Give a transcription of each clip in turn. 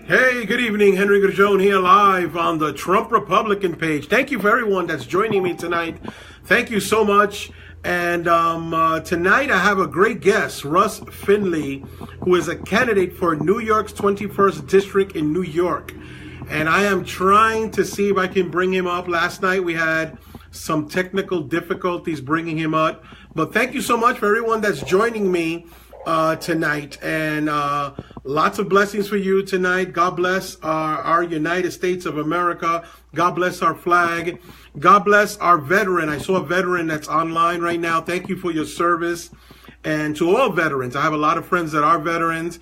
Hey, good evening. Henry Gurjone here live on the Trump Republican page. Thank you for everyone that's joining me tonight. Thank you so much. And tonight I have a great guest, Russ Finley, who is a candidate for New York's 21st District in New York. And I am trying to see if I can bring him up. Last night we had some technical difficulties bringing him up. But thank you so much for everyone that's joining me tonight, and lots of blessings for you tonight. God bless our United States of America. God bless our flag. God bless our veteran. I saw a veteran that's online right now. Thank you for your service. And to all veterans, I have a lot of friends that are veterans.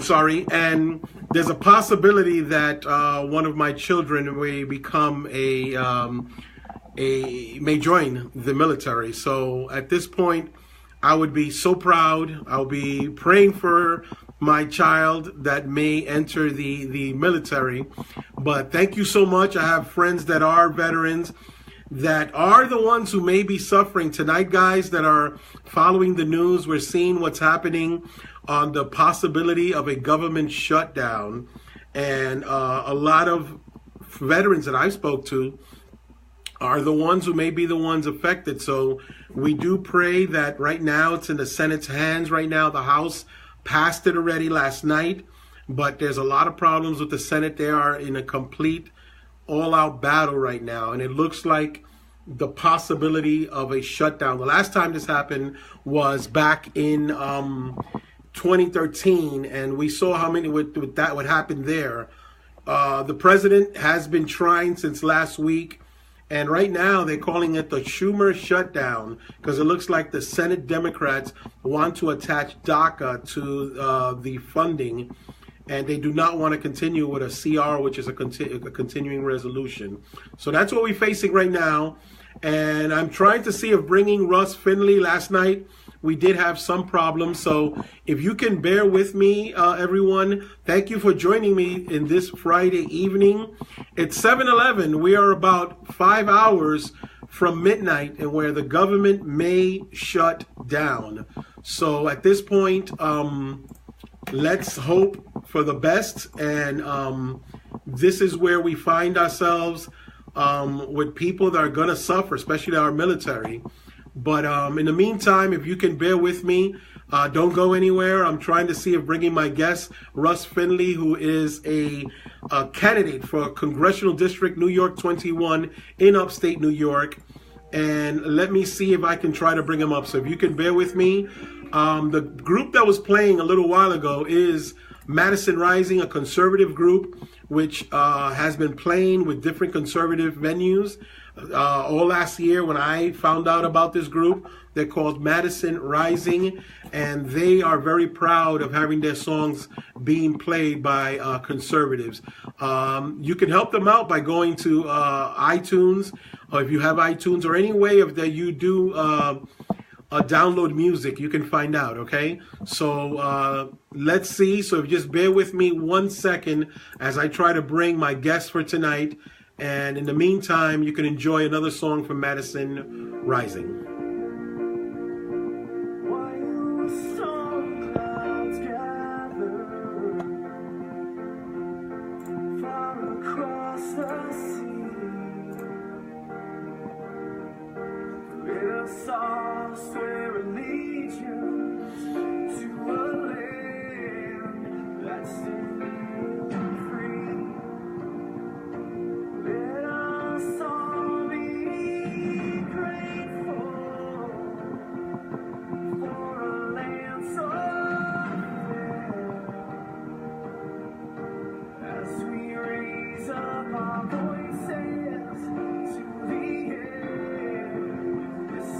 Sorry. And there's a possibility that one of my children may become may join the military. So at this point, I would be so proud. I'll be praying for my child that may enter the military. But thank you so much. I have friends that are veterans that are the ones who may be suffering tonight, guys, that are following the news. We're seeing what's happening on the possibility of a government shutdown. And a lot of veterans that I spoke to are the ones who may be the ones affected. So we do pray that right now it's in the Senate's hands right now. The House passed it already last night, but there's a lot of problems with the Senate. They are in a complete all-out battle right now, and it looks like the possibility of a shutdown. The last time this happened was back in 2013, and we saw how many what happened there. The president has been trying since last week. And right now, they're calling it the Schumer shutdown because it looks like the Senate Democrats want to attach DACA to the funding, and they do not want to continue with a CR, which is a continuing resolution. So that's what we're facing right now. And I'm trying to see if bringing Russ Finley last night, we did have some problems. So if you can bear with me, everyone, thank you for joining me in this Friday evening. It's 7:11. We are about 5 hours from midnight and where the government may shut down. So at this point, let's hope for the best. And this is where we find ourselves with people that are going to suffer, especially our military. But in the meantime, if you can bear with me, don't go anywhere. I'm trying to see if bringing my guest, Russ Finley, who is a candidate for Congressional District New York 21 in upstate New York. And let me see if I can try to bring him up. So if you can bear with me. The group that was playing a little while ago is Madison Rising, a conservative group, which has been playing with different conservative venues all last year. When I found out about this group, they're called Madison Rising, and they are very proud of having their songs being played by conservatives. You can help them out by going to iTunes, or if you have iTunes, or any way of that you do download music, you can find out, okay? So let's see. So if you just bear with me 1 second as I try to bring my guest for tonight. And in the meantime, you can enjoy another song from Madison Rising. Swear allegiance to a land that's free. Let us all be grateful for a land so fair as we raise up our voices to the air. This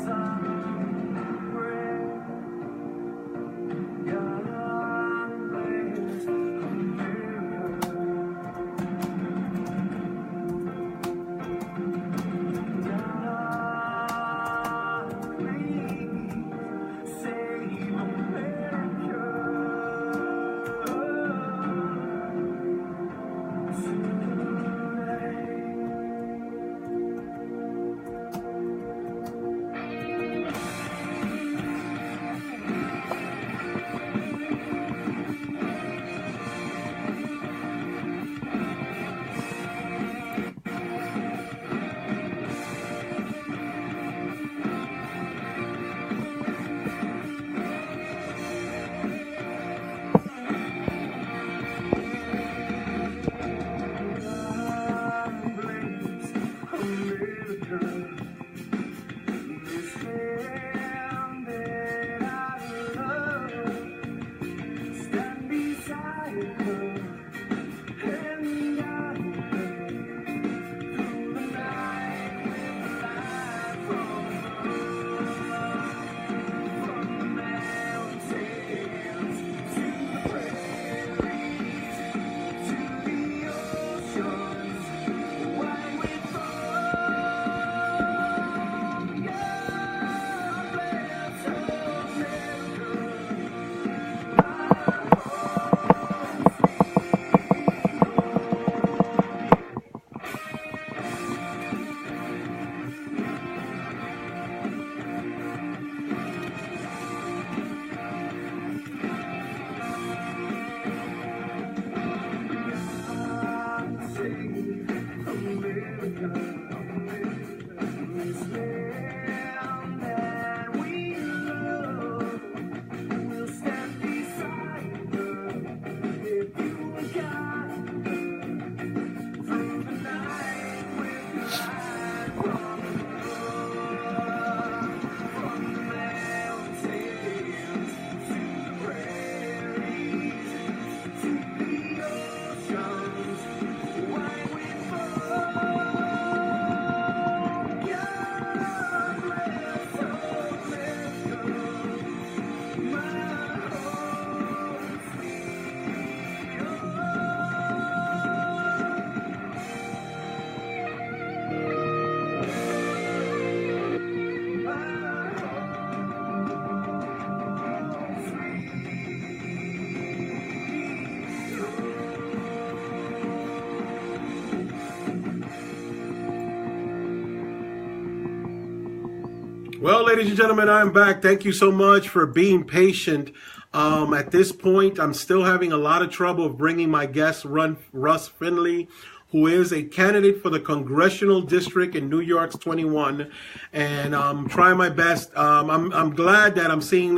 Well, ladies and gentlemen, I'm back. Thank you so much for being patient. At this point, I'm still having a lot of trouble bringing my guest, Russ Finley, who is a candidate for the Congressional District in New York's 21, and I'm trying my best. I'm glad that I'm seeing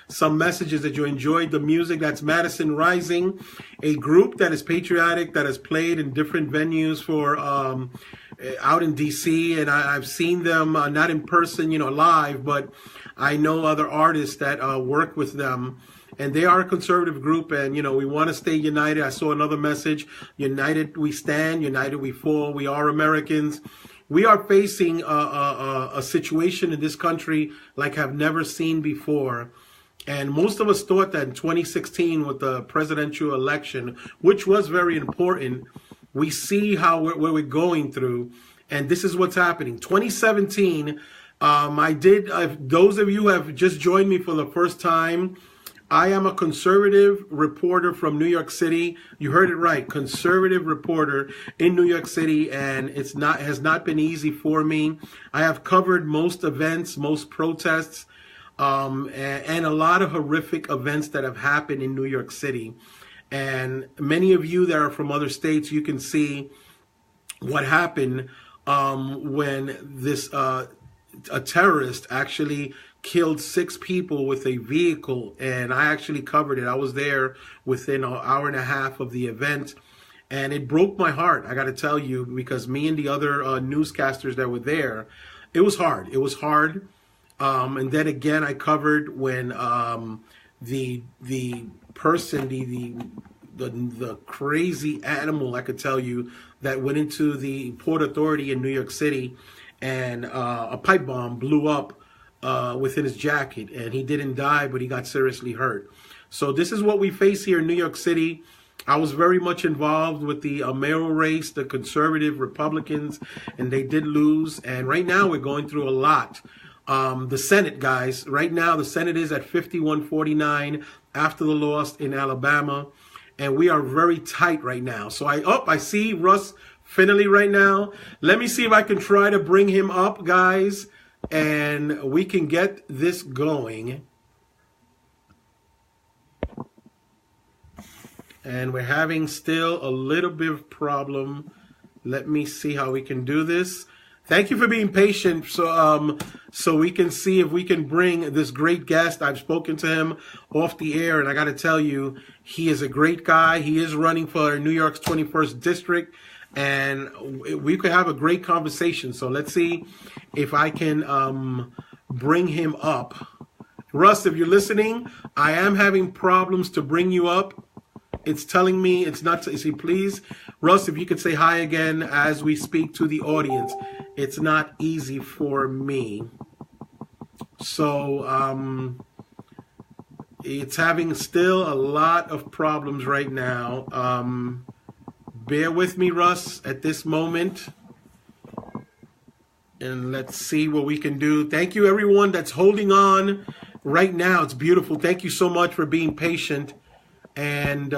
some messages that you enjoyed the music. That's Madison Rising, a group that is patriotic, that has played in different venues for out in DC, and I've seen them not in person, live, but I know other artists that work with them. And they are a conservative group, and we want to stay united. I saw another message: united we stand, united we fall. We are Americans. We are facing a situation in this country like I've never seen before. And most of us thought that in 2016 with the presidential election, which was very important, we see how where we're going through, and this is what's happening. 2017, those of you who have just joined me for the first time, I am a conservative reporter from New York City. You heard it right, conservative reporter in New York City, and has not been easy for me. I have covered most events, most protests, and a lot of horrific events that have happened in New York City. And many of you that are from other states, you can see what happened when a terrorist actually killed 6 people with a vehicle, and I actually covered it. I was there within an hour and a half of the event, and it broke my heart, I got to tell you, because me and the other newscasters that were there, it was hard. It was hard. And then again, I covered when the person, the crazy animal, I could tell you, that went into the Port Authority in New York City, and a pipe bomb blew up within his jacket, and he didn't die, but he got seriously hurt. So this is what we face here in New York City. I was very much involved with the mayoral race, the conservative Republicans, and they did lose. And right now we're going through a lot. The Senate, guys, right now the Senate is at 51-49 after the loss in Alabama, and we are very tight right now. So I see Russ Finley right now. Let me see if I can try to bring him up, guys, and we can get this going. And we're having still a little bit of problem. Let me see how we can do this. Thank you for being patient, so we can see if we can bring this great guest. I've spoken to him off the air, and I got to tell you, he is a great guy. He is running for New York's 21st district, and we could have a great conversation. So let's see if I can bring him up. Russ, if you're listening, I am having problems to bring you up. It's telling me it's not. See, please, Russ, if you could say hi again as we speak to the audience. It's not easy for me. So it's having still a lot of problems right now. Bear with me, Russ, at this moment. And let's see what we can do. Thank you, everyone that's holding on right now. It's beautiful. Thank you so much for being patient. And,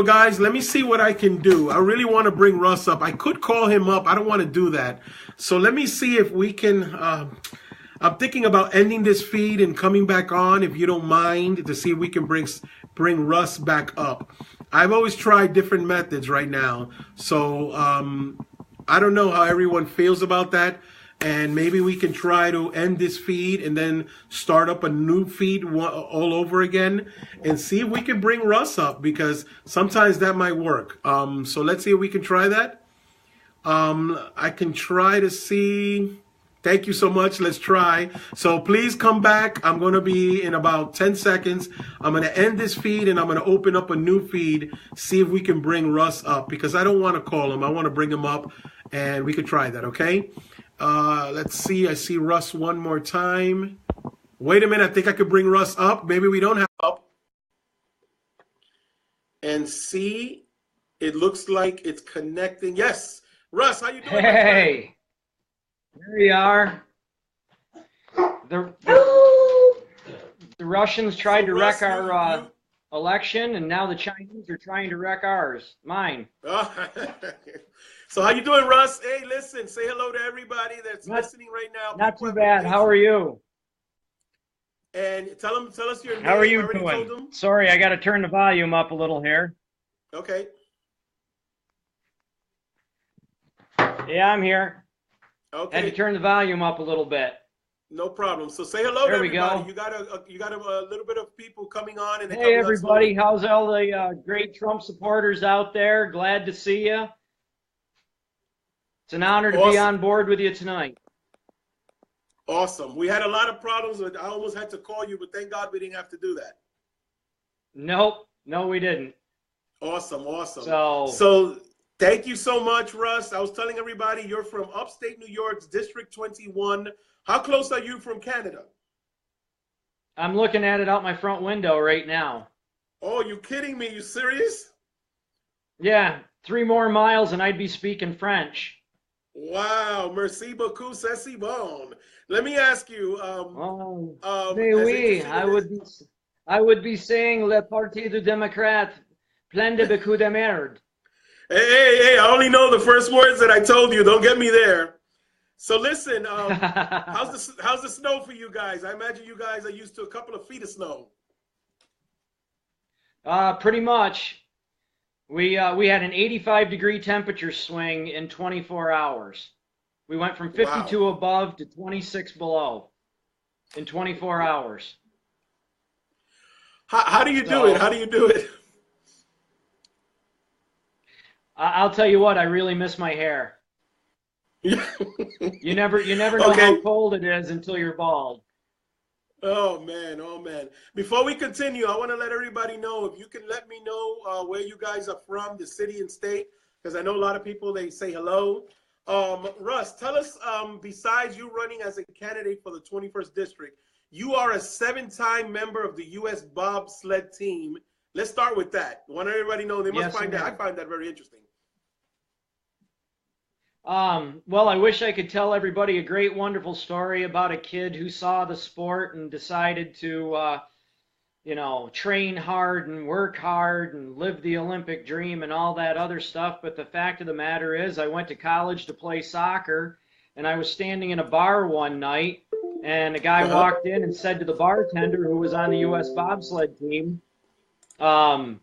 guys, let me see what I can do. I really want to bring Russ up. I could call him up. I don't want to do that. So let me see if we can. I'm thinking about ending this feed and coming back on, if you don't mind, to see if we can bring Russ back up. I've always tried different methods right now. So I don't know how everyone feels about that. And maybe we can try to end this feed and then start up a new feed all over again and see if we can bring Russ up, because sometimes that might work. So let's see if we can try that. I can try to see. Thank you so much. Let's try. So please come back. I'm going to be in about 10 seconds. I'm going to end this feed and I'm going to open up a new feed, see if we can bring Russ up, because I don't want to call him. I want to bring him up, and we could try that, okay? Let's see. I see Russ one more time. Wait a minute. I think I could bring Russ up. Maybe we don't have up. And see, it looks like it's connecting. Yes. Russ, how you doing? Hey, there we are. The Russians tried to wreck our election, and now the Chinese are trying to wreck ours. Mine. So how you doing, Russ? Hey, listen, say hello to everybody that's listening right now. Not too bad. How are you? And tell us your name. How are you I already told doing? them. Sorry, I got to turn the volume up a little here. Okay. Yeah, I'm here. Had to Okay. turn the volume up a little bit. No problem. So say hello to There we everybody. go. You got a little bit of people coming on, and they're Hey, coming on everybody. slowly. How's all the great Trump supporters out there? Glad to see you. It's an honor to be Awesome. on board with you tonight. Awesome. We had a lot of problems with. I almost had to call you, but thank God we didn't have to do that. Nope. No, we didn't. Awesome. Awesome. So, So thank you so much, Russ. I was telling everybody you're from upstate New York's District 21. How close are you from Canada? I'm looking at it out my front window right now. Oh, you kidding me? You serious? Yeah, 3 more miles and I'd be speaking French. Wow. Merci beaucoup, c'est bon. Let me ask you, Oh, mais as oui, interesting as I would be saying le Parti du Démocrate, plein de beaucoup de merde. Hey, I only know the first words that I told you. Don't get me there. So listen, how's the snow for you guys? I imagine you guys are used to a couple of feet of snow. Pretty much. We had an 85-degree temperature swing in 24 hours. We went from 52 Wow. above to 26 below in 24 hours. How do you do it? So How do you do it? I'll tell you what, I really miss my hair. You never know how Okay. cold it is until you're bald. Oh man, oh man. Before we continue, I want to let everybody know, if you can let me know where you guys are from, the city and state, because I know a lot of people, they say hello. Russ, tell us, besides you running as a candidate for the 21st district, you are a 7-time member of the U.S. bobsled team. Let's start with that. I want everybody to know, they must Yes, find that. I sir. find that very interesting. Well, I wish I could tell everybody a great, wonderful story about a kid who saw the sport and decided to, train hard and work hard and live the Olympic dream and all that other stuff. But the fact of the matter is, I went to college to play soccer, and I was standing in a bar one night, and a guy Uh-huh. walked in and said to the bartender who was on the U.S. bobsled team, um,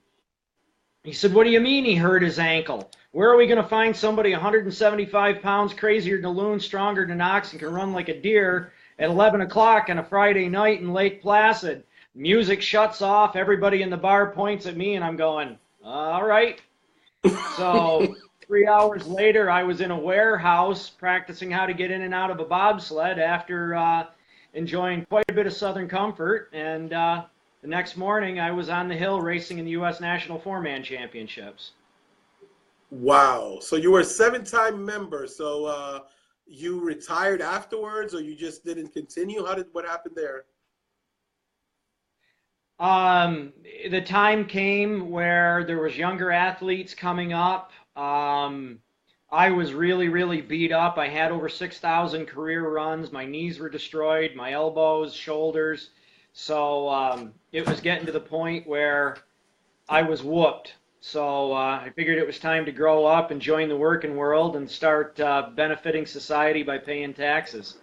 he said, "What do you mean he hurt his ankle? Where are we going to find somebody 175 pounds crazier than a loon, stronger than an ox, and can run like a deer at 11 o'clock on a Friday night in Lake Placid?" Music shuts off. Everybody in the bar points at me, and I'm going, all right. So 3 hours later, I was in a warehouse practicing how to get in and out of a bobsled after enjoying quite a bit of Southern comfort. And the next morning, I was on the hill racing in the U.S. National Four-Man Championships. Wow. So you were a 7-time member. So you retired afterwards, or you just didn't continue? What happened there? The time came where there was younger athletes coming up. I was really, really beat up. I had over 6,000 career runs. My knees were destroyed, my elbows, shoulders. So it was getting to the point where I was whooped. So I figured it was time to grow up and join the working world and start benefiting society by paying taxes.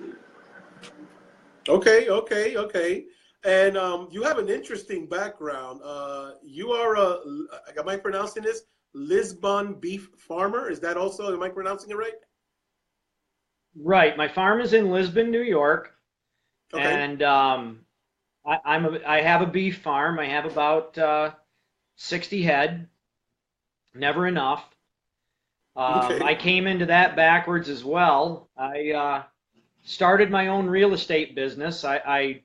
Okay. And you have an interesting background. You are am I pronouncing this? Lisbon beef farmer. Is that also, am I pronouncing it right? Right. My farm is in Lisbon, New York, Okay. and I have a beef farm. I have about 60 head. Never enough. Okay. I came into that backwards as well. I started my own real estate business. I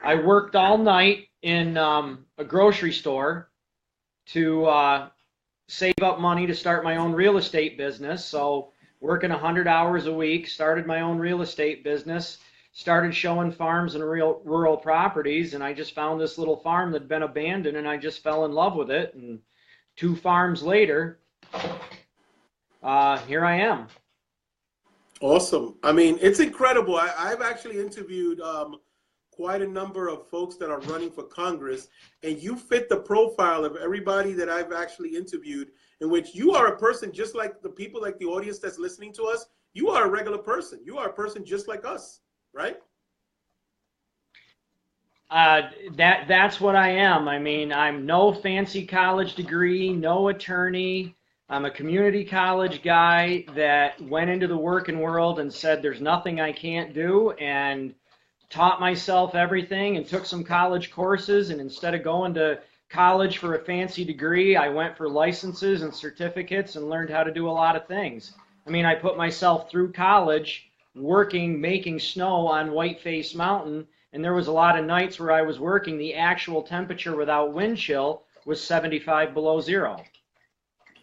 worked all night in a grocery store to save up money to start my own real estate business. So working 100 hours a week, started my own real estate business, started showing farms and rural properties, and I just found this little farm that had been abandoned, and I just fell in love with it. And 2 farms later, here I am. Awesome. I mean, it's incredible. I've actually interviewed quite a number of folks that are running for Congress, and you fit the profile of everybody that I've actually interviewed, in which you are a person just like the people, like the audience that's listening to us. You are a regular person. You are a person just like us, right? That's what I am. I mean, I'm no fancy college degree, no attorney. I'm a community college guy that went into the working world and said there's nothing I can't do, and taught myself everything and took some college courses. And instead of going to college for a fancy degree, I went for licenses and certificates and learned how to do a lot of things. I mean, I put myself through college working, making snow on Whiteface Mountain, and there was a lot of nights where I was working, the actual temperature without wind chill was 75 below zero.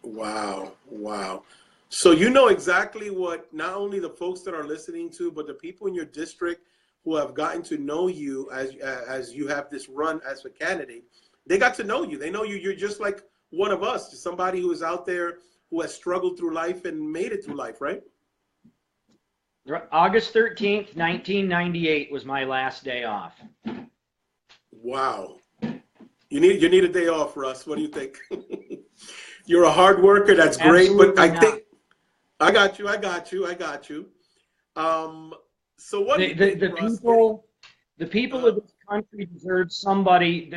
Wow, wow. So you know exactly what not only the folks that are listening to, but the people in your district who have gotten to know you as you have this run as a candidate, they got to know you. They know you. You're just like one of us, just somebody who is out there who has struggled through life and made it through life, right? August 13th, 1998 was my last day off. Wow. You need a day off, Russ. What do you think? You're a hard worker. That's great. Absolutely But I not. think I got you. So what do you think, Russ? The people of this country deserve somebody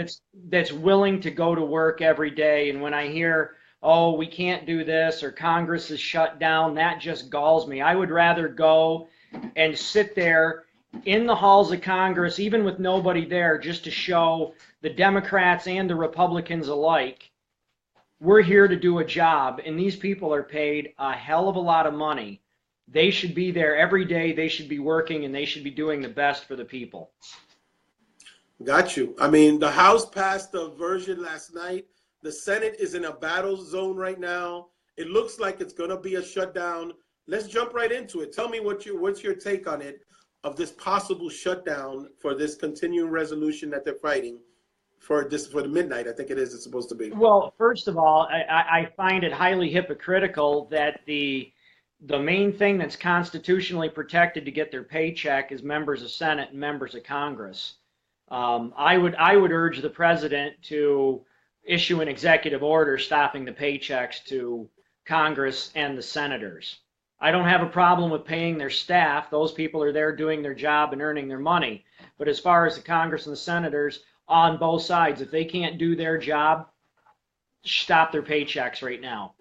that's willing to go to work every day. And when I hear, oh, we can't do this, or Congress is shut down, that just galls me. I would rather go and sit there in the halls of Congress, even with nobody there, just to show the Democrats and the Republicans alike, we're here to do a job, and these people are paid a hell of a lot of money. They should be there every day. They should be working, and they should be doing the best for the people. Got you. I mean, the House passed a version last night. The Senate is in a battle zone right now. It looks like it's going to be a shutdown. Let's jump right into it. Tell me what's your take on it, of this possible shutdown for this continuing resolution that they're fighting for the midnight. I think it's supposed to be. Well, first of all, I find it highly hypocritical that the main thing that's constitutionally protected to get their paycheck is members of Senate and members of Congress. I would urge the president to issue an executive order stopping the paychecks to Congress and the senators. I don't have a problem with paying their staff. Those people are there doing their job and earning their money. But as far as the Congress and the senators, on both sides, if they can't do their job, stop their paychecks right now.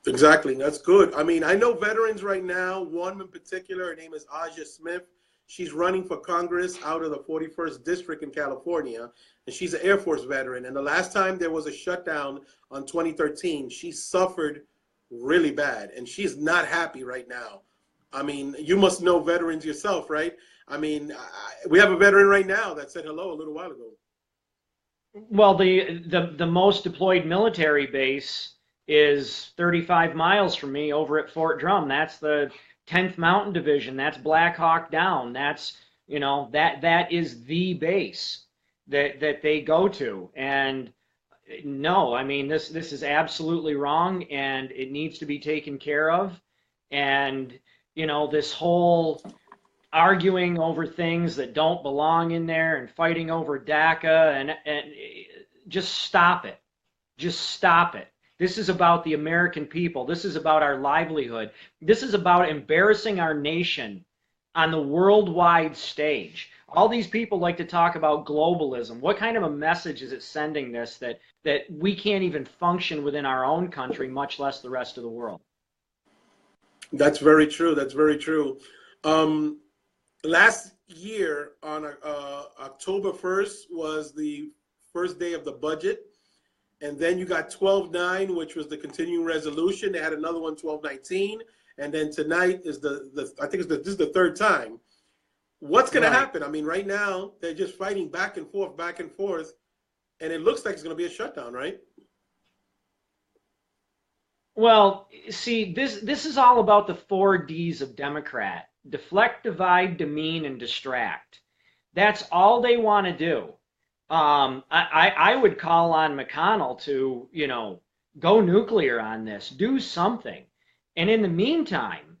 Exactly. That's good. I mean, I know veterans right now, one in particular, her name is Aja Smith. She's running for Congress out of the 41st District in California, and she's an Air Force veteran. And the last time there was a shutdown on 2013, she suffered really bad, and she's not happy right now. I mean, you must know veterans yourself, right? I mean, we have a veteran right now that said hello a little while ago. Well, the most deployed military base is 35 miles from me over at Fort Drum. That's the 10th Mountain Division. That's Black Hawk Down. That's, that is the base that they go to. And no, I mean, this is absolutely wrong, and it needs to be taken care of. And, this whole arguing over things that don't belong in there and fighting over DACA and just stop it. Just stop it. This is about the American people. This is about our livelihood. This is about embarrassing our nation on the worldwide stage. All these people like to talk about globalism. What kind of a message is it sending this that we can't even function within our own country, much less the rest of the world? That's very true. That's very true. Last year on October 1st was the first day of the budget. And then you got 12-9, which was the continuing resolution. They had another one, 12-19. And then tonight is this is the third time. What's going to happen? I mean, right now, they're just fighting back and forth. And it looks like it's going to be a shutdown, right? Well, see, this is all about the 4 Ds of Democrat. Deflect, divide, demean, and distract. That's all they want to do. I would call on McConnell to, go nuclear on this, do something. And in the meantime,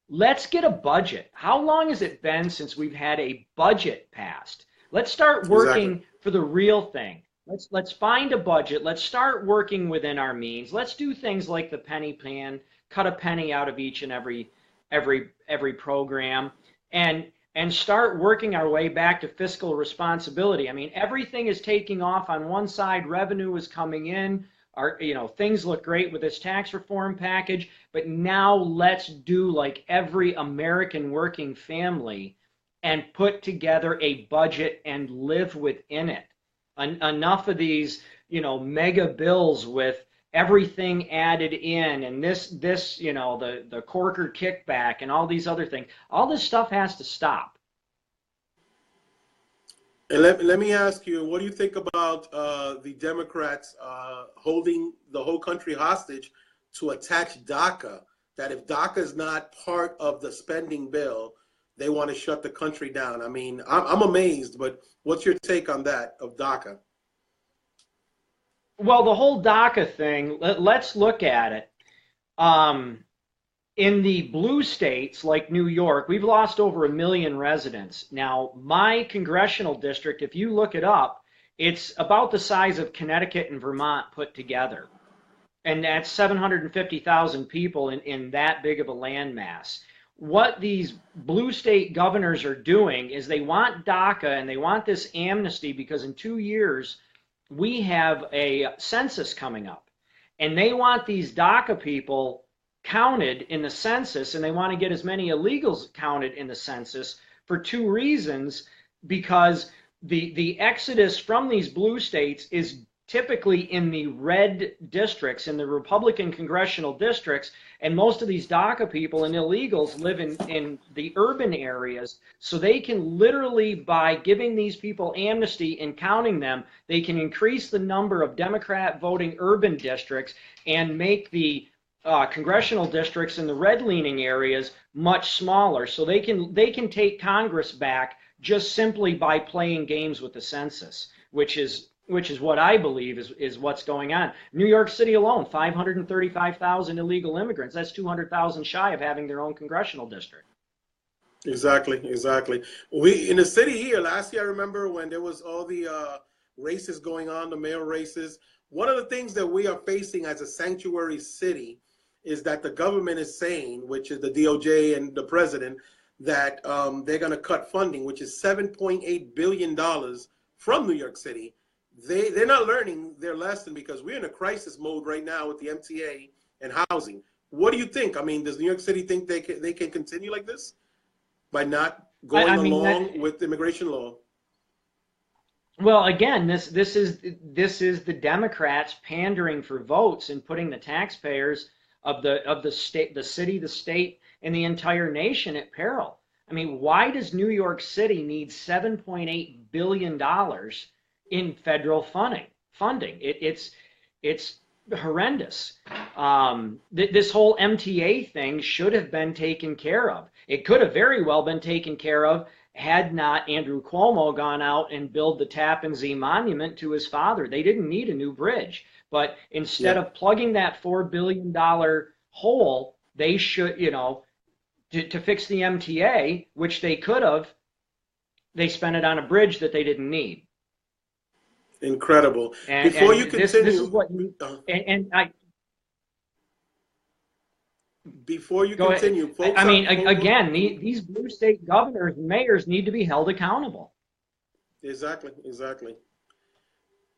let's get a budget. How long has it been since we've had a budget passed? Let's start working for the real thing. Let's find a budget. Let's start working within our means. Let's do things like the penny plan, cut a penny out of each and every program. And and start working our way back to fiscal responsibility. I mean, everything is taking off on one side, revenue is coming in, things look great with this tax reform package, but now let's do like every American working family and put together a budget and live within it. Enough of these, mega bills with everything added in, and the Corker kickback and all these other things. All this stuff has to stop. And let me ask you, what do you think about the Democrats holding the whole country hostage to attach DACA? That if DACA is not part of the spending bill, they want to shut the country down. I mean, I'm amazed, but what's your take on that, of DACA? Well, the whole DACA thing, let's look at it. In the blue states like New York, we've lost over 1 million residents. Now, my congressional district, if you look it up, it's about the size of Connecticut and Vermont put together. And that's 750,000 people in that big of a landmass. What these blue state governors are doing is they want DACA and they want this amnesty because in 2 years, we have a census coming up. And they want these DACA people counted in the census, and they want to get as many illegals counted in the census for 2 reasons. Because the exodus from these blue states is typically in the red districts, in the Republican congressional districts, and most of these DACA people and illegals live in the urban areas, so they can literally, by giving these people amnesty and counting them, they can increase the number of Democrat voting urban districts and make the congressional districts in the red-leaning areas much smaller, so they can take Congress back just simply by playing games with the census, which is what I believe is what's going on. New York City alone, 535,000 illegal immigrants. That's 200,000 shy of having their own congressional district. Exactly. We in the city here last year, I remember when there was all the races going on, the mayor races. One of the things that we are facing as a sanctuary city is that the government is saying, which is the DOJ and the president, that they're going to cut funding, which is $7.8 billion from New York City. They're not learning their lesson because we're in a crisis mode right now with the MTA and housing. What do you think? I mean, does New York City think they can continue like this by not going along with immigration law? Well, again, this is the Democrats pandering for votes and putting the taxpayers of the state, the city, the state, and the entire nation at peril. I mean, why does New York City need $7.8 billion in federal funding? It's horrendous. This whole MTA thing should have been taken care of. It could have very well been taken care of had not Andrew Cuomo gone out and built the Tappan Zee monument to his father. They didn't need a new bridge. But instead of plugging that $4 billion hole, they should, to fix the MTA, which they could have, they spent it on a bridge that they didn't need. Incredible. Before you continue, this is what you, before you continue, folks. I mean, again, these blue state governors and mayors need to be held accountable. Exactly.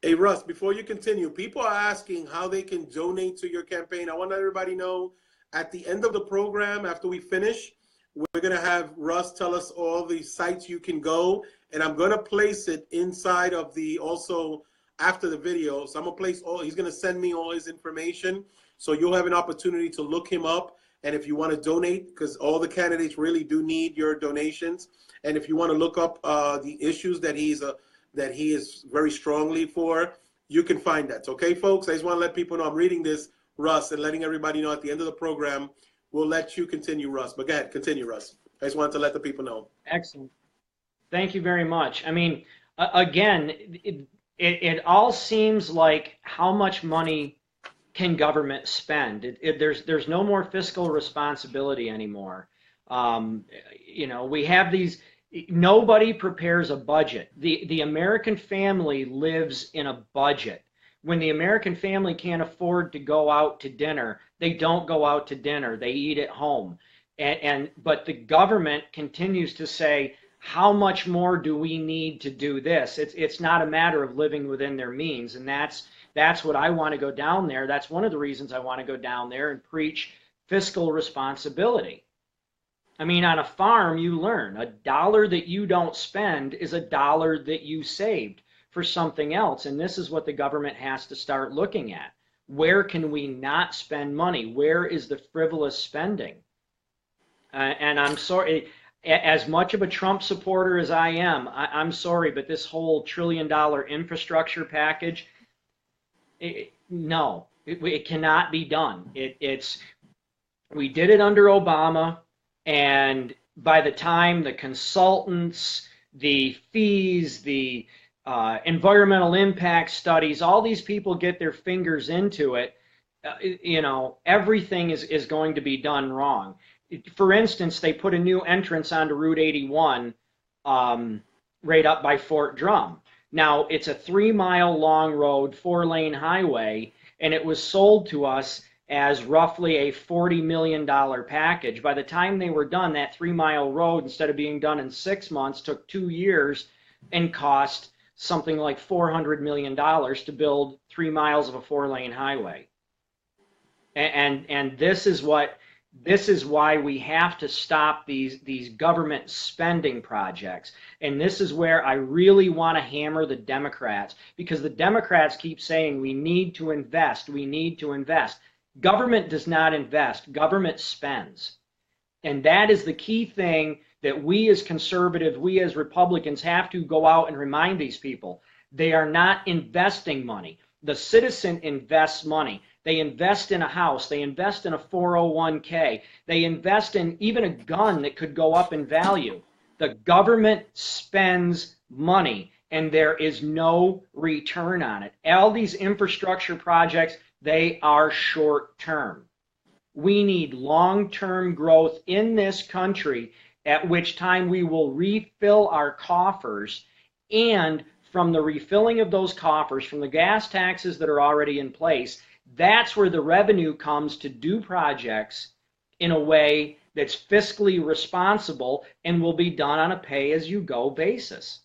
Hey, Russ, before you continue, people are asking how they can donate to your campaign. I want to let everybody know at the end of the program, after we finish, we're going to have Russ tell us all the sites you can go. And I'm going to place it inside of also after the video. So I'm going to place he's going to send me all his information. So you'll have an opportunity to look him up. And if you want to donate, because all the candidates really do need your donations. And if you want to look up the issues that he is very strongly for, you can find that. Okay, folks? I just want to let people know I'm reading this, Russ, and letting everybody know at the end of the program, we'll let you continue, Russ. But go ahead, continue, Russ. I just wanted to let the people know. Excellent. Thank you very much. I mean, again, it all seems like how much money can government spend? There's no more fiscal responsibility anymore. We have these. Nobody prepares a budget. The American family lives in a budget. When the American family can't afford to go out to dinner, they don't go out to dinner. They eat at home. But the government continues to say, how much more do we need to do this? It's not a matter of living within their means, and that's what I want to go down there. That's one of the reasons I want to go down there and preach fiscal responsibility. I mean, on a farm, you learn a dollar that you don't spend is a dollar that you saved for something else. And this is what the government has to start looking at. Where can we not spend money? Where is the frivolous spending? And I'm sorry, as much of a Trump supporter as I am, I'm sorry, but this whole $1 trillion infrastructure package, no, it cannot be done. We did it under Obama. And by the time the consultants, the fees, the environmental impact studies, all these people get their fingers into it, everything is going to be done wrong. For instance, they put a new entrance onto Route 81 right up by Fort Drum. Now, it's a 3-mile long road, 4-lane highway, and it was sold to us as roughly a $40 million package. By the time they were done, that 3-mile road, instead of being done in 6 months, took 2 years and cost something like $400 million to build 3 miles of a 4-lane highway. And this is why we have to stop these government spending projects. And this is where I really want to hammer the Democrats, because the Democrats keep saying we need to invest, we need to invest. Government does not invest, government spends. And that is the key thing that we as conservatives, we as Republicans have to go out and remind these people. They are not investing money. The citizen invests money. They invest in a house. They invest in a 401k. They invest in even a gun that could go up in value. The government spends money, and there is no return on it. All these infrastructure projects, they are short term. We need long-term growth in this country, at which time we will refill our coffers, and from the refilling of those coffers, from the gas taxes that are already in place, that's where the revenue comes to do projects in a way that's fiscally responsible and will be done on a pay-as-you-go basis.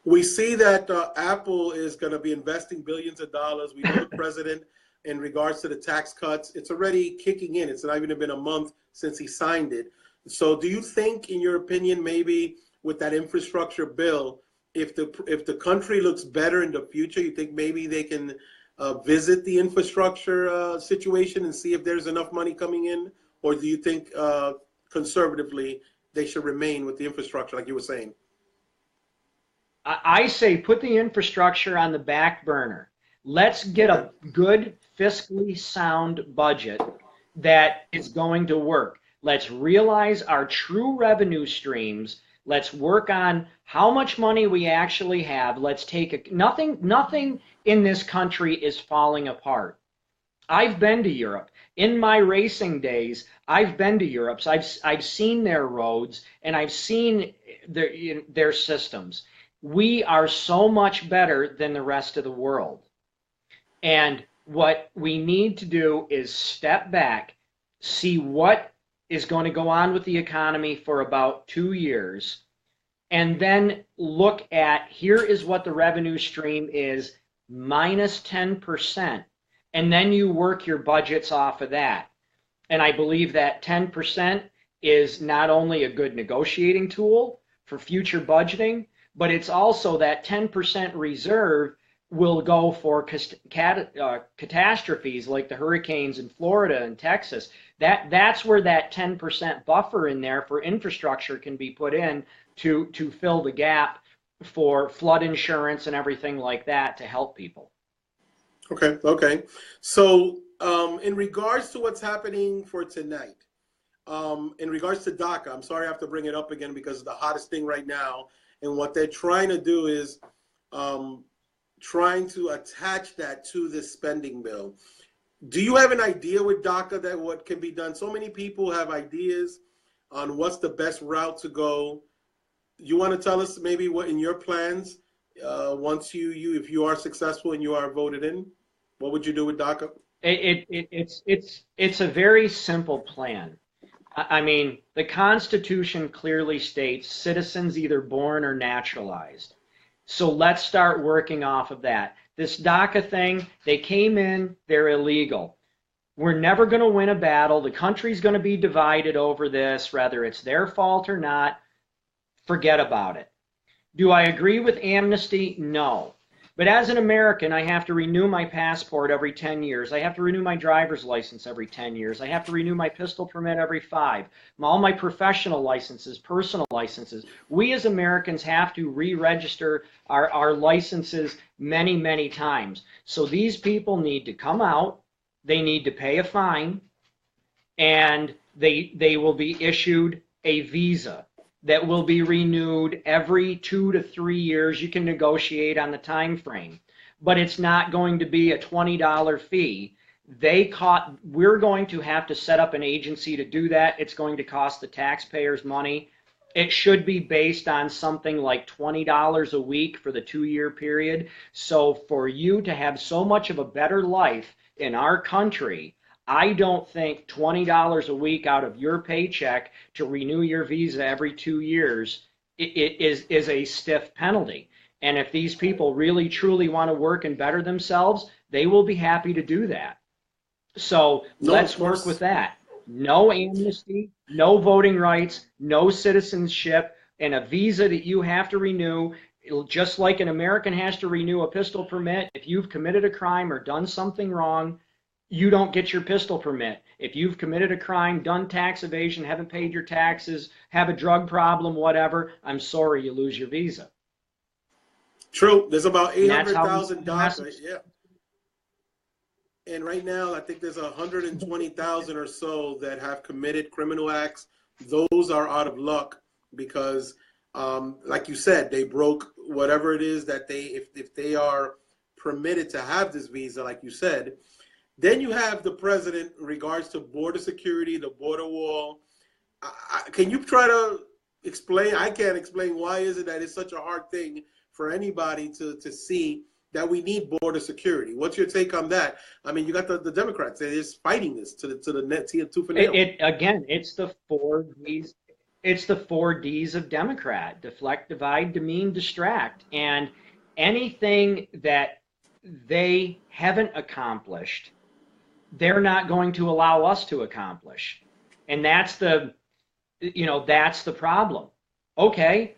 We see that Apple is going to be investing billions of dollars. We know the president, in regards to the tax cuts, it's already kicking in. It's not even been a month since he signed it. So do you think, in your opinion, maybe with that infrastructure bill, if the country looks better in the future, you think maybe they can visit the infrastructure situation and see if there's enough money coming in? Or do you think conservatively they should remain with the infrastructure like you were saying? I say put the infrastructure on the back burner. Let's get a good fiscally sound budget that is going to work. Let's realize our true revenue streams. Let's work on how much money we actually have. Let's take nothing in this country is falling apart. I've been to Europe. In my racing days, I've been to Europe. So I've seen their roads and I've seen their systems. We are so much better than the rest of the world. And what we need to do is step back, see what is going to go on with the economy for about 2 years, and then look at, here is what the revenue stream is, minus 10%, and then you work your budgets off of that. And I believe that 10% is not only a good negotiating tool for future budgeting, but it's also that 10% reserve will go for catastrophes like the hurricanes in Florida and Texas. That's where that 10% buffer in there for infrastructure can be put in to fill the gap for flood insurance and everything like that to help people. Okay. So in regards to what's happening for tonight, in regards to DACA, I'm sorry I have to bring it up again because it's the hottest thing right now. And what they're trying to do is trying to attach that to this spending bill. Do you have an idea with DACA that what can be done? So many people have ideas on what's the best route to go. You want to tell us maybe what in your plans, once if you are successful and you are voted in, what would you do with DACA? It's a very simple plan. I mean, the Constitution clearly states citizens either born or naturalized. So let's start working off of that. This DACA thing, they came in, they're illegal. We're never going to win a battle. The country's going to be divided over this, whether it's their fault or not. Forget about it. Do I agree with amnesty? No. But as an American, I have to renew my passport every 10 years. I have to renew my driver's license every 10 years. I have to renew my pistol permit every 5. All my professional licenses, personal licenses. We as Americans have to re-register our licenses many, many times. So these people need to come out. They need to pay a fine, and they will be issued a visa that will be renewed every 2 to 3 years. You can negotiate on the time frame, but it's not going to be a $20 fee. We're going to have to set up an agency to do that. It's going to cost the taxpayers money. It should be based on something like $20 a week for the 2-year period. So for you to have so much of a better life in our country, I don't think $20 a week out of your paycheck to renew your visa every 2 years is a stiff penalty. And if these people really truly want to work and better themselves, they will be happy to do that. So let's work with that. No amnesty, no voting rights, no citizenship, and a visa that you have to renew. Just like an American has to renew a pistol permit, if you've committed a crime or done something wrong, you don't get your pistol permit. If you've committed a crime, done tax evasion, haven't paid your taxes, have a drug problem, whatever, I'm sorry, you lose your visa. True. There's about 800,000 DACA. Yeah. And right now, I think there's 120,000 or so that have committed criminal acts. Those are out of luck because, like you said, they broke whatever it is that if they are permitted to have this visa, like you said. Then you have the president in regards to border security, the border wall. Can you try to explain? I can't explain why is it that it's such a hard thing for anybody to see that we need border security. What's your take on that? I mean, you got the Democrats that is fighting this to the net tooth and nail. Again, it's the 4 Ds. It's the 4 Ds of Democrat: deflect, divide, demean, distract. And anything that they haven't accomplished, they're not going to allow us to accomplish. And that's the problem. Okay,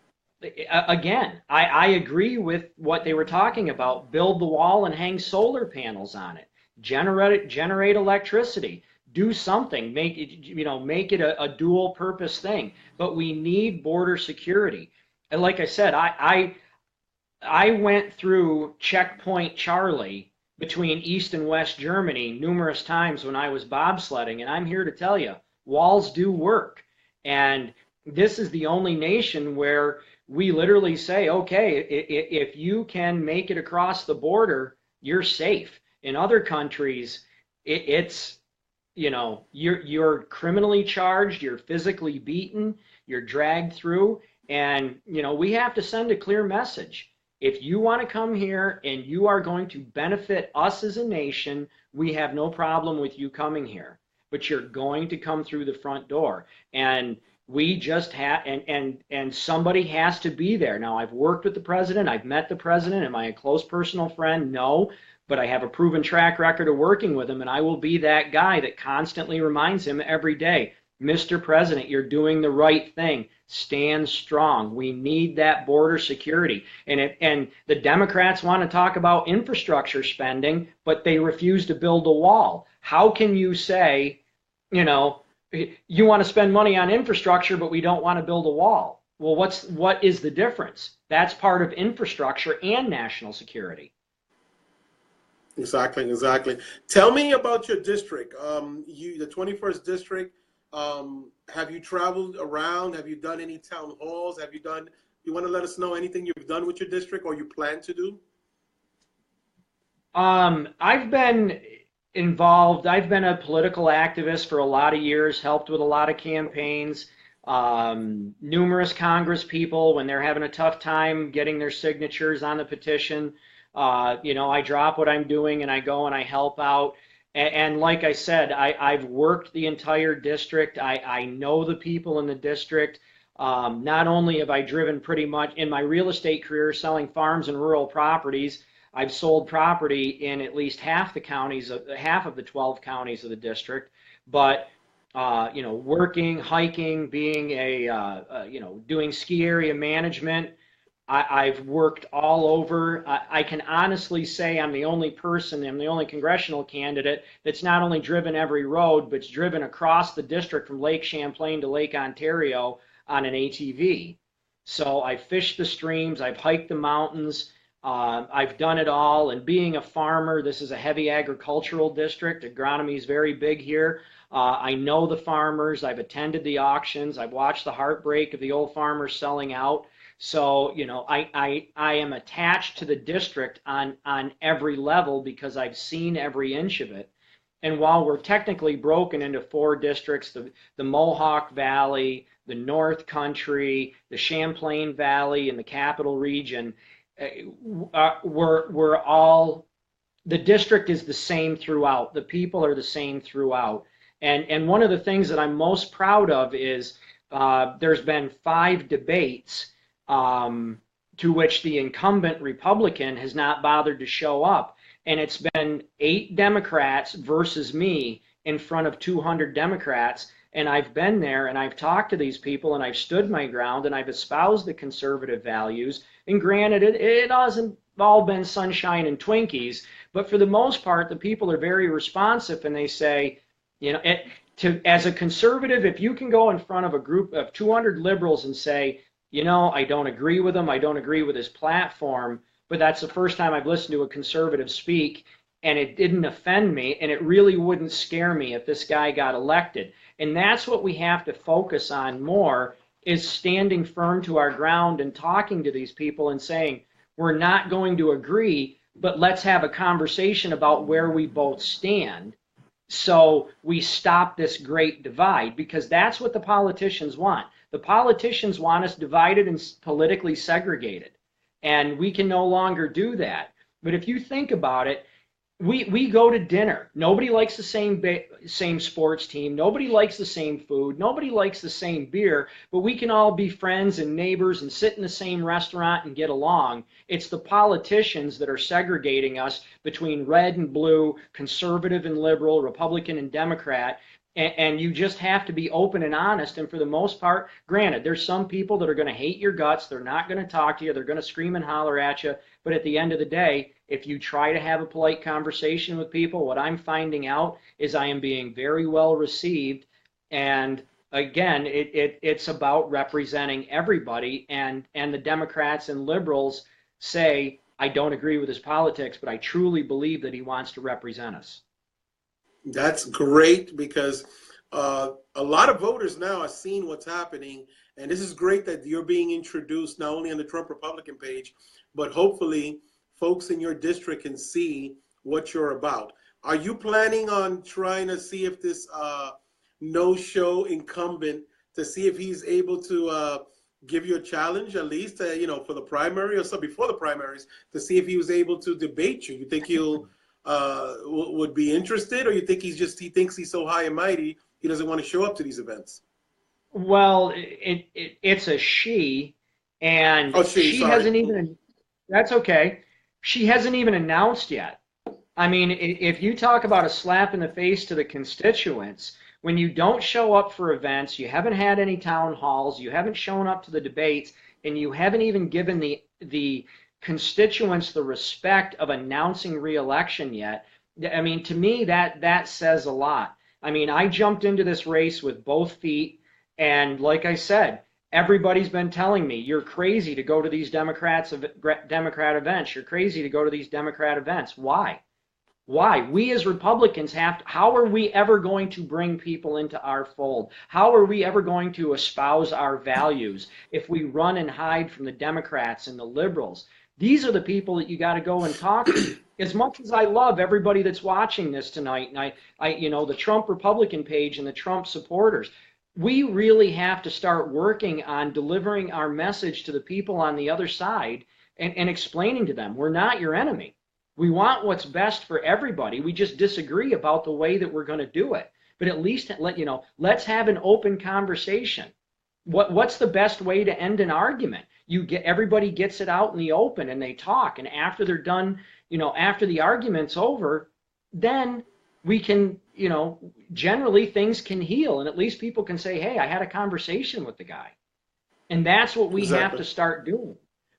again, I agree with what they were talking about. Build the wall and hang solar panels on it. Generate electricity. Do something. Make it a dual purpose thing. But we need border security. And like I said, I went through Checkpoint Charlie between East and West Germany numerous times when I was bobsledding, and I'm here to tell you, walls do work. And this is the only nation where we literally say, okay, if you can make it across the border, you're safe. In other countries, you're criminally charged, you're physically beaten, you're dragged through, and we have to send a clear message. If you want to come here and you are going to benefit us as a nation, we have no problem with you coming here. But you're going to come through the front door. And we just have, and somebody has to be there. Now, I've worked with the president. I've met the president. Am I a close personal friend? No. But I have a proven track record of working with him, and I will be that guy that constantly reminds him every day, Mr. President, you're doing the right thing. Stand strong. We need that border security. And the Democrats want to talk about infrastructure spending, but they refuse to build a wall. How can you say, you want to spend money on infrastructure, but we don't want to build a wall? Well, what is the difference? That's part of infrastructure and national security. Exactly. Tell me about your district. The 21st district. Have you traveled around? Have you done any town halls? You want to let us know anything you've done with your district or you plan to do? I've been involved. I've been a political activist for a lot of years, helped with a lot of campaigns. Numerous Congress people, when they're having a tough time getting their signatures on the petition, I drop what I'm doing and I go and I help out. And like I said, I've worked the entire district. I know the people in the district. Not only have I driven pretty much in my real estate career selling farms and rural properties, I've sold property in at least half the counties, half of the 12 counties of the district. But working, hiking, being doing ski area management, I've worked all over. I can honestly say I'm the only congressional candidate that's not only driven every road, but's driven across the district from Lake Champlain to Lake Ontario on an ATV. So I've fished the streams, I've hiked the mountains, I've done it all. And being a farmer, this is a heavy agricultural district. Agronomy is very big here. I know the farmers. I've attended the auctions. I've watched the heartbreak of the old farmers selling out. So, I am attached to the district on every level because I've seen every inch of it. And while we're technically broken into 4 districts, the Mohawk Valley, the North Country, the Champlain Valley, and the Capital Region, we're all, the district is the same throughout. The people are the same throughout. And one of the things that I'm most proud of is there's been 5 debates to which the incumbent Republican has not bothered to show up. And it's been 8 Democrats versus me in front of 200 Democrats. And I've been there and I've talked to these people and I've stood my ground and I've espoused the conservative values. And granted, it hasn't all been sunshine and Twinkies, but for the most part, the people are very responsive and they say, as a conservative, if you can go in front of a group of 200 liberals and say, I don't agree with him, I don't agree with his platform, but that's the first time I've listened to a conservative speak and it didn't offend me, and it really wouldn't scare me if this guy got elected. And that's what we have to focus on more, is standing firm to our ground and talking to these people and saying, we're not going to agree, but let's have a conversation about where we both stand so we stop this great divide, because that's what the politicians want. The politicians want us divided and politically segregated, and we can no longer do that. But if you think about it, we go to dinner. Nobody likes the same sports team. Nobody likes the same food. Nobody likes the same beer, but we can all be friends and neighbors and sit in the same restaurant and get along. It's the politicians that are segregating us between red and blue, conservative and liberal, Republican and Democrat. And you just have to be open and honest. And for the most part, granted, there's some people that are going to hate your guts. They're not going to talk to you. They're going to scream and holler at you. But at the end of the day, if you try to have a polite conversation with people, what I'm finding out is I am being very well received. And again, it's about representing everybody. And the Democrats and liberals say, I don't agree with his politics, but I truly believe that he wants to represent us. That's great, because a lot of voters now are seeing what's happening, and this is great that you're being introduced not only on the Trump Republican page, but hopefully folks in your district can see what you're about. Are you planning on trying to see if this no-show incumbent, to see if he's able to give you a challenge, at least for the primary or so before the primaries, to see if he was able to debate you? You think he'll would be interested, or you think he thinks he's so high and mighty he doesn't want to show up to these events? Well, it's a she, and she hasn't even. That's okay. She hasn't even announced yet. I mean, if you talk about a slap in the face to the constituents, when you don't show up for events, you haven't had any town halls, you haven't shown up to the debates, and you haven't even given the constituents the respect of announcing re-election yet. I mean, to me, that says a lot. I mean, I jumped into this race with both feet, and like I said, everybody's been telling me, you're crazy to go to these Democrat events. You're crazy to go to these Democrat events. Why? We as Republicans how are we ever going to bring people into our fold? How are we ever going to espouse our values if we run and hide from the Democrats and the liberals? These are the people that you got to go and talk to. As much as I love everybody that's watching this tonight, and I the Trump Republican page and the Trump supporters, we really have to start working on delivering our message to the people on the other side and explaining to them, we're not your enemy. We want what's best for everybody. We just disagree about the way that we're going to do it. But at least let's have an open conversation. What's the best way to end an argument? Everybody gets it out in the open and they talk, and after they're done, after the argument's over, then we can, generally things can heal, and at least people can say, hey, I had a conversation with the guy. And that's what we have to start doing.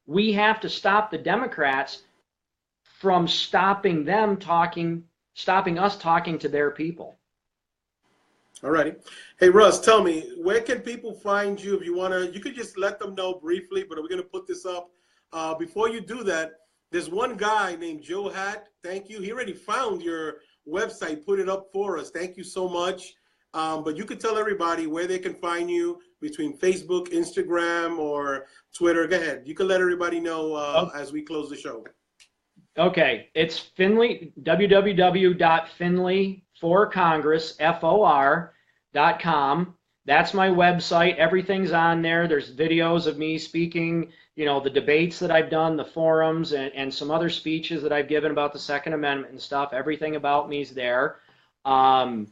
We have to stop the Democrats from stopping us talking to their people. All righty. Hey, Russ, tell me, where can people find you if you want to? You could just let them know briefly, but we're going to put this up. Before you do that, there's one guy named Joe Hatt. Thank you. He already found your website, put it up for us. Thank you so much. But you could tell everybody where they can find you between Facebook, Instagram, or Twitter. Go ahead. You can let everybody know as we close the show. Okay. It's Finley, www.finleyforcongress.com. That's my website. Everything's on there. There's videos of me speaking, the debates that I've done, the forums, and some other speeches that I've given about the Second Amendment and stuff. Everything about me's there. On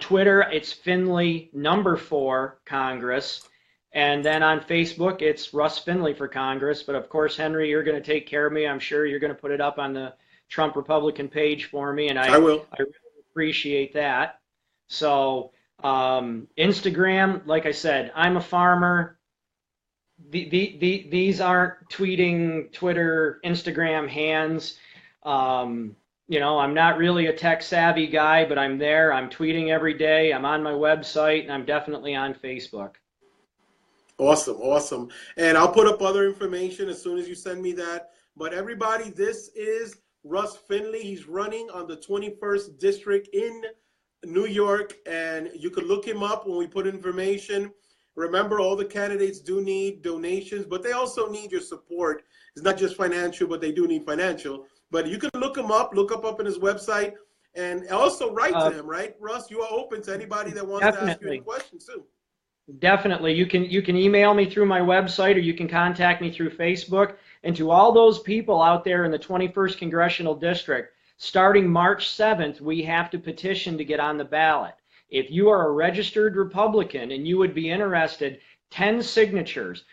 Twitter, it's Finley #4 Congress. And then on Facebook, it's Russ Finley for Congress. But of course, Henry, you're going to take care of me. I'm sure you're going to put it up on the Trump Republican page for me, and I will. I really appreciate that. So Instagram, like I said, I'm a farmer. These aren't tweeting, Twitter, Instagram hands. I'm not really a tech savvy guy, but I'm there. I'm tweeting every day. I'm on my website, and I'm definitely on Facebook. Awesome. And I'll put up other information as soon as you send me that. But everybody, this is Russ Finley. He's running on the 21st District in New York, and you can look him up when we put information. Remember, all the candidates do need donations, but they also need your support. It's not just financial, but they do need financial. But you can look him up, look up in his website, and also write to him, right, Russ? You are open to anybody that wants to ask you any questions, too. Definitely. You can email me through my website, or you can contact me through Facebook. And to all those people out there in the 21st Congressional District, starting March 7th, we have to petition to get on the ballot. If you are a registered Republican and you would be interested, 10 signatures.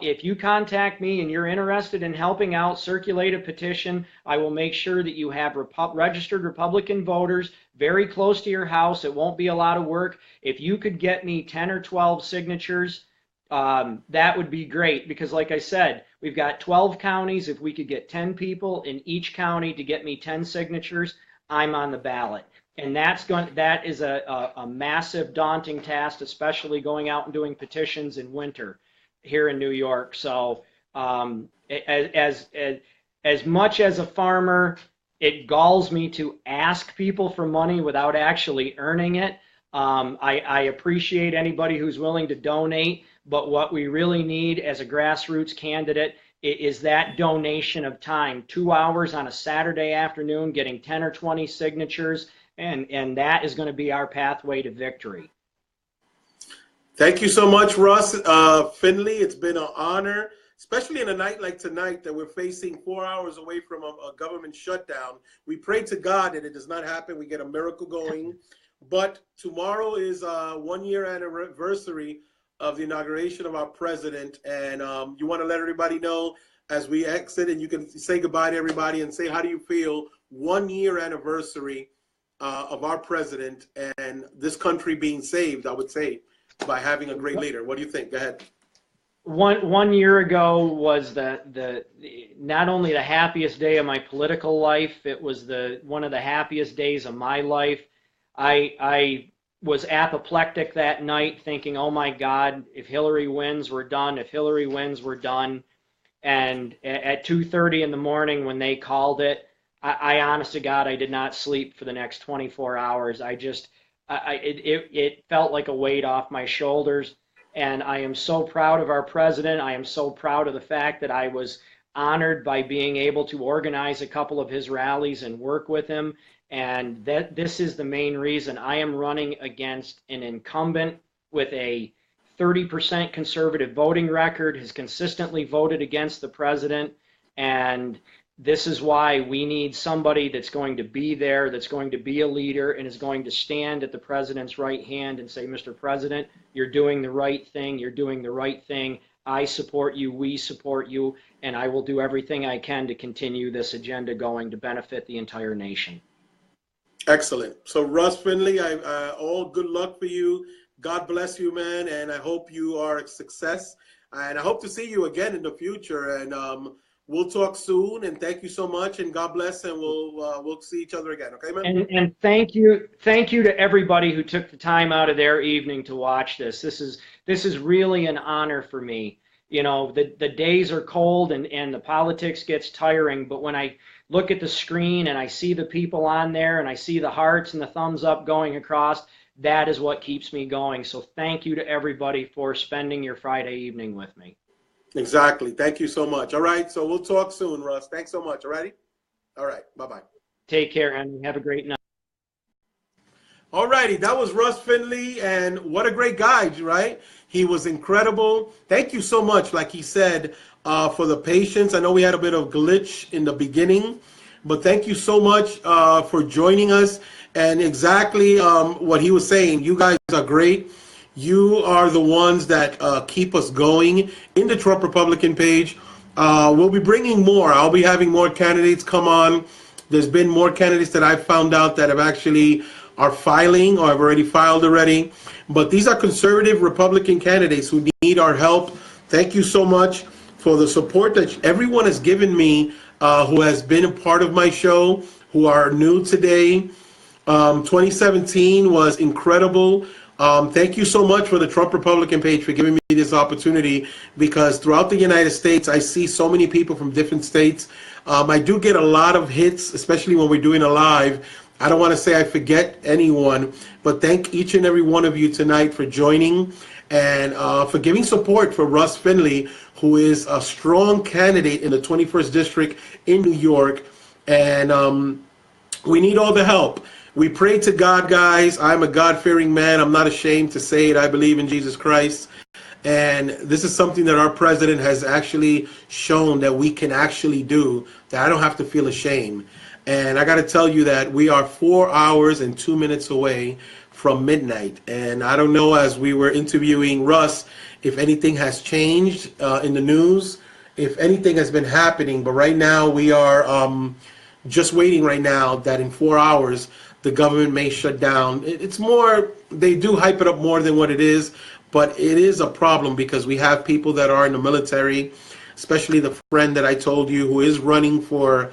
If you contact me and you're interested in helping out, circulate a petition, I will make sure that you have registered Republican voters very close to your house. It won't be a lot of work. If you could get me 10 or 12 signatures, that would be great, because like I said, we've got 12 counties. If we could get 10 people in each county to get me 10 signatures, I'm on the ballot. And that is a massive, daunting task, especially going out and doing petitions in winter here in New York. So as much as a farmer, it galls me to ask people for money without actually earning it. I appreciate anybody who's willing to donate, but what we really need as a grassroots candidate is that donation of time, 2 hours on a Saturday afternoon, getting 10 or 20 signatures, and that is going to be our pathway to victory. Thank you so much, Russ Finley. It's been an honor, especially in a night like tonight that we're facing 4 hours away from a government shutdown. We pray to God that it does not happen. We get a miracle going. But tomorrow is a 1-year anniversary of the inauguration of our president. And you want to let everybody know as we exit, and you can say goodbye to everybody and say, how do you feel 1-year anniversary of our president and this country being saved, I would say, by having a great leader? What do you think? Go ahead. One year ago was the not only the happiest day of my political life, it was one of the happiest days of my life. I was apoplectic that night, thinking, oh my God, if Hillary wins, we're done. If Hillary wins, we're done. And at 2:30 in the morning when they called it, I honest to God, I did not sleep for the next 24 hours. It felt like a weight off my shoulders. And I am so proud of our president. I am so proud of the fact that I was honored by being able to organize a couple of his rallies and work with him. And this is the main reason. I am running against an incumbent with a 30% conservative voting record, has consistently voted against the president. And This is why we need somebody that's going to be there, that's going to be a leader, and is going to stand at the president's right hand and say, Mr. President, you're doing the right thing. You're doing the right thing. I support you. We support you. And I will do everything I can to continue this agenda going to benefit the entire nation. Excellent. So Russ Finley, all good luck for you. God bless you, man. And I hope you are a success. And I hope to see you again in the future. And we'll talk soon. And thank you so much. And God bless. And we'll see each other again. Okay, man? And thank you to everybody who took the time out of their evening to watch this. This is really an honor for me. You know, the days are cold and the politics gets tiring, but when I look at the screen and I see the people on there and I see the hearts and the thumbs up going across, that is what keeps me going. So thank you to everybody for spending your Friday evening with me. Exactly. Thank you so much. All right. So we'll talk soon, Russ. Thanks so much. All righty. All right. Bye-bye. Take care, and have a great night. All righty, that was Russ Finley, and what a great guy, right? He was incredible. Thank you so much, like he said, for the patience. I know we had a bit of glitch in the beginning, but thank you so much for joining us. And exactly what he was saying, you guys are great. You are the ones that keep us going in the Trump Republican page. We'll be bringing more. I'll be having more candidates come on. There's been more candidates that I've found out that have actually are filing or have already filed already. But these are conservative Republican candidates who need our help. Thank you so much for the support that everyone has given me who has been a part of my show, who are new today. 2017 was incredible. Thank you so much for the Trump Republican page for giving me this opportunity, because throughout the United States, I see so many people from different states. I do get a lot of hits, especially when we're doing a live. I don't want to say I forget anyone, but thank each and every one of you tonight for joining and for giving support for Russ Finley, who is a strong candidate in the 21st District in New York. And we need all the help. We pray to God, guys. I'm a God-fearing man. I'm not ashamed to say it. I believe in Jesus Christ. And this is something that our president has actually shown that we can actually do, that I don't have to feel ashamed. And I got to tell you that we are 4 hours and 2 minutes away from midnight. And I don't know, as we were interviewing Russ, if anything has changed in the news, if anything has been happening. But right now we are just waiting right now that in 4 hours the government may shut down. It's more, they do hype it up more than what it is, but it is a problem because we have people that are in the military, especially the friend that I told you who is running for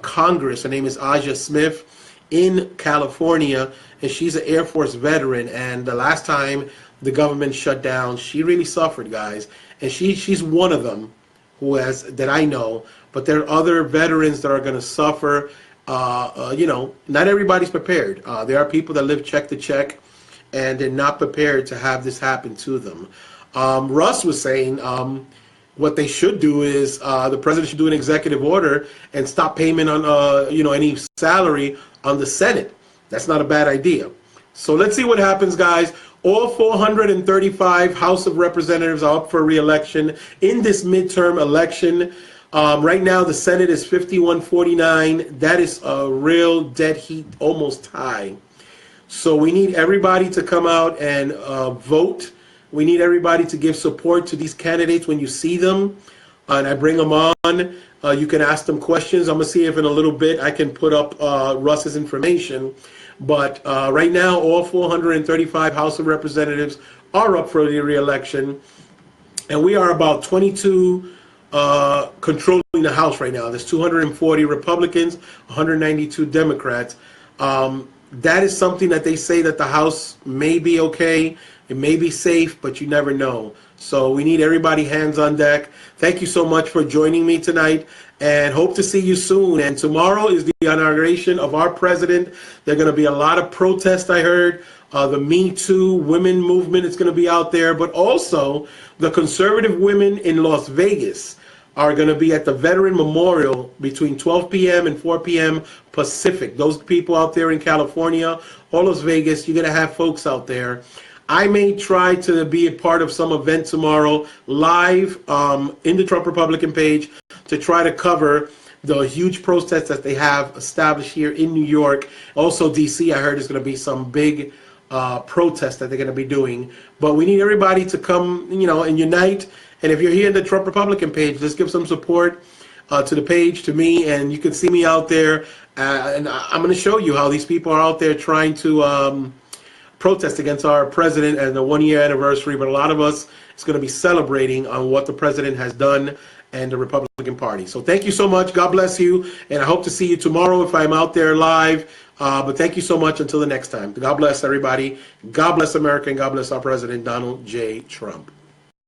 Congress. Her name is Aja Smith in California, and she's an Air Force veteran. And the last time the government shut down, she really suffered, guys. And she's one of them who has, that I know. But there are other veterans that are going to suffer. You know, not everybody's prepared. There are people that live check to check, and they're not prepared to have this happen to them. Russ was saying what they should do is the president should do an executive order and stop payment on you know, any salary on the Senate. That's not a bad idea. So let's see what happens, guys. All 435 House of Representatives are up for re-election in this midterm election. Right now, the Senate is 51-49. That is a real dead heat, almost tie. So we need everybody to come out and vote. We need everybody to give support to these candidates when you see them. And I bring them on. You can ask them questions. I'm going to see if in a little bit I can put up Russ's information. But right now, all 435 House of Representatives are up for the re-election. And we are about 22 controlling the House right now. There's 240 Republicans, 192 Democrats. That is something that they say that the House may be okay. It may be safe, but you never know. So we need everybody hands on deck. Thank you so much for joining me tonight, and hope to see you soon. And tomorrow is the inauguration of our president. There are going to be a lot of protests, I heard. The Me Too women movement is going to be out there, but also the conservative women in Las Vegas are going to be at the Veteran Memorial between 12 p.m. and 4 p.m. Pacific. Those people out there in California, or Las Vegas, you're going to have folks out there. I may try to be a part of some event tomorrow live in the Trump Republican page to try to cover the huge protests that they have established here in New York. Also, D.C., I heard there's going to be some big protests that they're going to be doing. But we need everybody to come, and unite. And if you're here in the Trump Republican page, let's give some support to the page, to me, and you can see me out there. And I'm going to show you how these people are out there trying to protest against our president and the 1-year anniversary. But a lot of us is going to be celebrating on what the president has done and the Republican Party. So thank you so much. God bless you. And I hope to see you tomorrow if I'm out there live. But thank you so much until the next time. God bless everybody. God bless America, and God bless our president, Donald J. Trump.